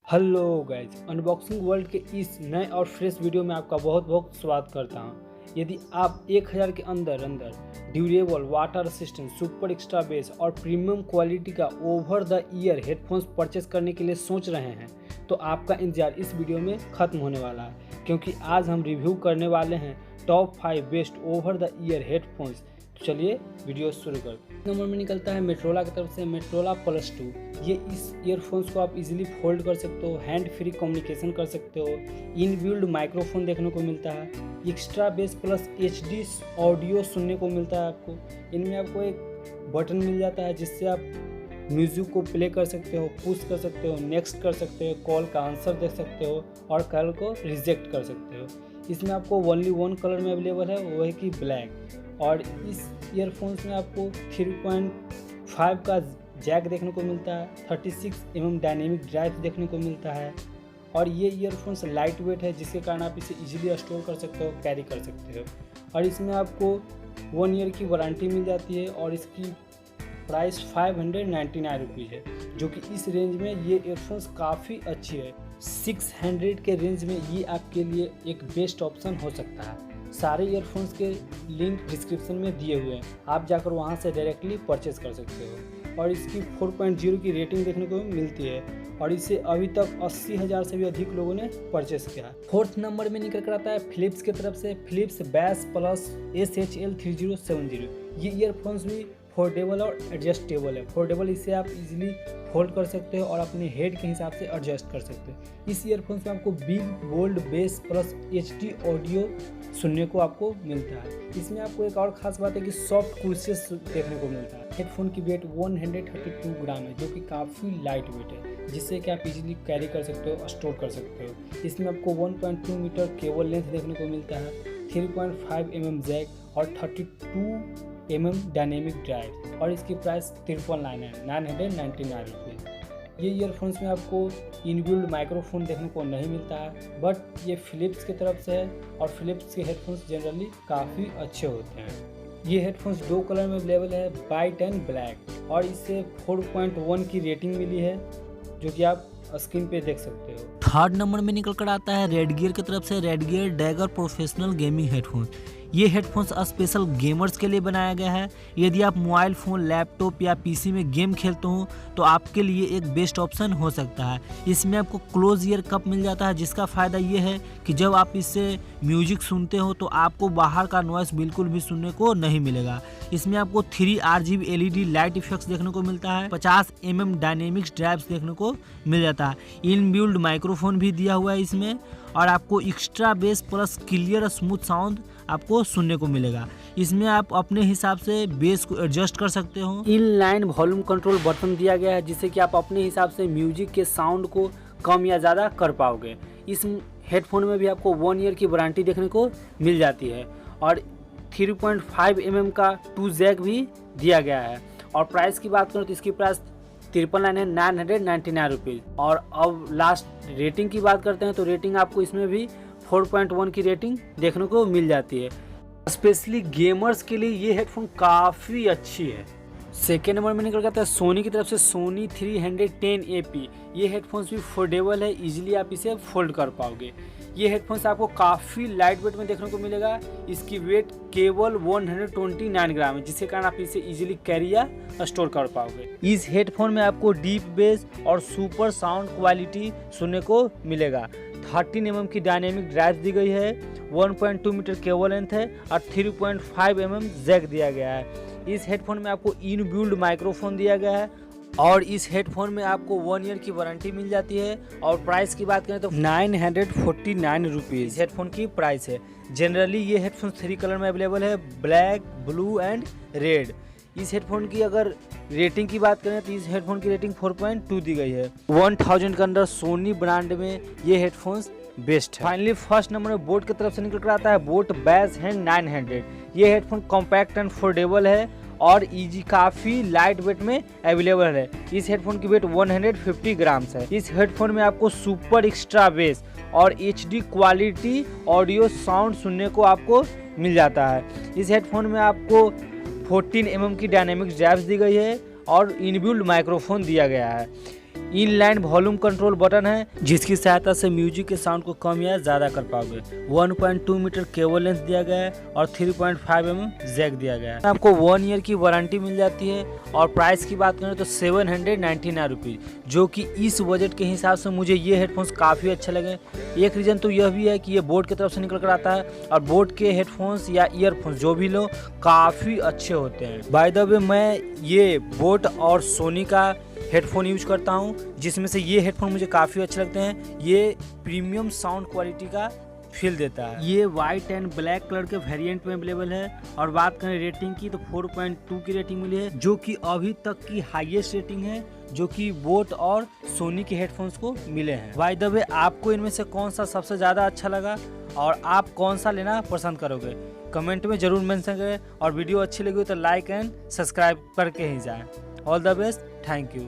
Hello guys, unboxing world के इस नए और फ्रेश वीडियो में आपका बहुत बहुत स्वागत करता हूं। यदि आप 1000 के अंदर durable, water resistant, super extra base और प्रीमियम क्वालिटी का over the ear headphones purchase करने के लिए सोच रहे हैं तो आपका इंतजार इस वीडियो में ख़त्म होने वाला है, क्योंकि आज हम रिव्यू करने वाले हैं top 5 best over the ear headphones. तो चलिए वीडियो शुरू करते हैं। नंबर में निकलता है मेट्रोला की तरफ से मेट्रोला प्लस 2। ये इस ईयरफोन्स को आप इजीली फोल्ड कर सकते हो, हैंड फ्री कम्युनिकेशन कर सकते हो, इनबिल्ड माइक्रोफोन देखने को मिलता है, extra base plus HD audio सुनने को मिलता है आपको। इनमें आपको एक बटन मिल जाता है जिससे आप म्यूजिक को प्ले कर सकते हो, पुश कर सकते हो, नेक्स्ट कर सकते हो, कॉल का आंसर दे सकते हो और कॉल को रिजेक्ट कर सकते हो। इसमें आपको ओनली वन कलर में अवेलेबल है, वो है कि ब्लैक। और इस ईयरफोन्स में आपको 3.5 का जैक देखने को मिलता है, 36 mm डायनेमिक ड्राइव देखने को मिलता है और ये ईयरफोन्स लाइट वेट है, जिसके कारण आप इसे इजीली स्टोर कर सकते हो, कैरी कर सकते हो। और इसमें आपको 1 ईयर की वारंटी मिल जाती है और इसकी प्राइस 599 रुपीज़ है, जो कि इस रेंज में ये ईयरफोन्स काफ़ी अच्छी है। 600 के रेंज में ये आपके लिए एक बेस्ट ऑप्शन हो सकता है। सारे ईयरफोन्स के लिंक डिस्क्रिप्शन में दिए हुए हैं, आप जाकर वहां से डायरेक्टली परचेज कर सकते हो। और इसकी 4.0 की रेटिंग देखने को मिलती है और इसे अभी तक 80,000 से भी अधिक लोगों ने परचेस किया है। 4th नंबर में निकल कर आता है फिलिप्स की तरफ से फिलिप्स बैस प्लस SHL 3070। ये ईयरफोन्स भी फोल्डेबल और एडजस्टेबल है। फोल्डेबल, इसे आप इजीली फोल्ड कर सकते हो और अपने हेड के हिसाब से एडजस्ट कर सकते हो। इस ईयरफोन्स में आपको big bold bass plus HD audio सुनने को आपको मिलता है। इसमें आपको एक और ख़ास बात है कि सॉफ्ट कुर्सी देखने को मिलता है। हेडफोन की वेट 132 ग्राम है, जो कि काफ़ी लाइट वेट है, जिससे कि आप इजीली कैरी कर सकते हो, स्टोर कर सकते हो। इसमें आपको 1.2 मीटर केबल लेंथ देखने को मिलता है, 3.5 mm जैक और 32 mm डायनेमिक ड्राइव और इसकी प्राइस 999 रुपये। ये ईयरफोन्स में आपको इनबिल्ड माइक्रोफोन देखने को नहीं मिलता है, बट ये फिलिप्स की तरफ से है और फिलिप्स के हेडफोन्स जनरली काफ़ी अच्छे होते हैं। ये हेडफोन्स 2 कलर में अवेलेबल है, वाइट एंड ब्लैक, और इससे 4.1 की रेटिंग मिली है, जो कि आप स्क्रीन पे देख सकते हो। 3rd नंबर में निकल कर आता है रेडगियर की तरफ से Redgear dagger professional gaming headphone. ये हेडफोन्स स्पेशल गेमर्स के लिए बनाया गया है। यदि आप मोबाइल फ़ोन, लैपटॉप या PC में गेम खेलते हो तो आपके लिए एक बेस्ट ऑप्शन हो सकता है। इसमें आपको क्लोज ईयर कप मिल जाता है, जिसका फ़ायदा ये है कि जब आप इससे म्यूजिक सुनते हो तो आपको बाहर का नॉइस बिल्कुल भी सुनने को नहीं मिलेगा। इसमें आपको 3 RGB LED लाइट इफेक्ट्स देखने को मिलता है, 50 mm डायनेमिक्स ड्राइव्स देखने को मिल जाता है, इनबिल्ड माइक्रोफोन भी दिया हुआ है इसमें, और आपको extra base plus clear smooth sound आपको सुनने को मिलेगा। इसमें आप अपने हिसाब से बेस को एडजस्ट कर सकते हो। इनलाइन वॉल्यूम कंट्रोल बटन दिया गया है, जिससे कि आप अपने हिसाब से म्यूजिक के साउंड को कम या ज़्यादा कर पाओगे। इस हेडफोन में भी आपको 1 ईयर की वारंटी देखने को मिल जाती है और 3.5 mm का 2 जैक भी दिया गया है। और प्राइस की बात करें तो इसकी प्राइस 999 रुपीज़। और अब लास्ट रेटिंग की बात करते हैं तो रेटिंग आपको इसमें भी 4.1 की रेटिंग देखने को मिल जाती है। स्पेशली गेमर्स के लिए ये हेडफोन काफ़ी अच्छी है। 2nd नंबर में निकल जाता है सोनी की तरफ से सोनी 310 AP। ये हेडफोन्स भी फोल्डेबल है, इजीली आप इसे फोल्ड कर पाओगे। ये हेडफोन्स आपको काफ़ी लाइट वेट में देखने को मिलेगा। इसकी वेट केवल 129 ग्राम है, जिसके कारण आप इसे इजीली कैरी या स्टोर कर पाओगे। इस हेडफोन में आपको डीप बेस और सुपर साउंड क्वालिटी सुनने को मिलेगा। 13 mm की डायनेमिक ड्राइव दी गई है, 1.2 मीटर केबल लेंथ है और 3.5 mm जैक दिया गया है। इस हेडफोन में आपको इनबिल्ड माइक्रोफोन दिया गया है और इस हेडफोन में आपको 1 ईयर की वारंटी मिल जाती है। और प्राइस की बात करें तो 949 रुपीज़ इस हेडफोन की प्राइस है। जनरली ये हेडफोन 3 कलर में अवेलेबल है, ब्लैक, ब्लू एंड रेड। इस हेडफोन की अगर रेटिंग की बात करें तो इस हेडफोन की रेटिंग 4.2 दी गई है। 1000 के अंदर सोनी ब्रांड में ये हेडफोन्स बेस्ट है। फाइनली 1st नंबर में बोट की तरफ से निकल कर आता है बोट बैसहेड 900। ये हेडफोन कॉम्पैक्ट एंड फोल्डेबल है और इजी काफ़ी लाइट वेट में अवेलेबल है। इस हेडफोन की वेट 150 ग्राम्स है। इस हेडफोन में आपको सुपर एक्स्ट्रा बेस और HD क्वालिटी ऑडियो साउंड सुनने को आपको मिल जाता है। इस हेडफोन में आपको 14 mm की डायनेमिक्स ड्राइव्स दी गई है और इनबिल्ड माइक्रोफोन दिया गया है। इनलाइन वॉल्यूम कंट्रोल बटन है जिसकी सहायता से म्यूजिक के साउंड को कम या ज़्यादा कर पाओगे। 1.2 मीटर केबल लेंथ दिया गया है और 3.5 mm जैक दिया गया है। आपको 1 ईयर की वारंटी मिल जाती है और प्राइस की बात करें तो 799 रुपीज़, जो कि इस बजट के हिसाब से मुझे ये हेडफोन्स काफ़ी अच्छे लगे। एक रीज़न तो यह भी है कि ये बोट की तरफ से निकल कर आता है और बोट के हेडफोन्स या ईयरफोन्स जो भी लो काफ़ी अच्छे होते हैं। बाय द वे मैं ये बोट और सोनी का हेडफोन यूज करता हूँ, जिसमें से ये हेडफोन मुझे काफ़ी अच्छे लगते हैं। ये प्रीमियम साउंड क्वालिटी का फील देता है। ये वाइट एंड ब्लैक कलर के वेरिएंट में अवेलेबल है और बात करें रेटिंग की तो 4.2 की रेटिंग मिली है, जो कि अभी तक की हाईएस्ट रेटिंग है जो कि बोट और सोनी के हेडफोन्स को मिले हैं। बाय द वे आपको इनमें से कौन सा सबसे ज़्यादा अच्छा लगा और आप कौन सा लेना पसंद करोगे, कमेंट में ज़रूर मेंशन करें और वीडियो अच्छी लगी तो लाइक एंड सब्सक्राइब करके ही जाएं। All the best, thank you.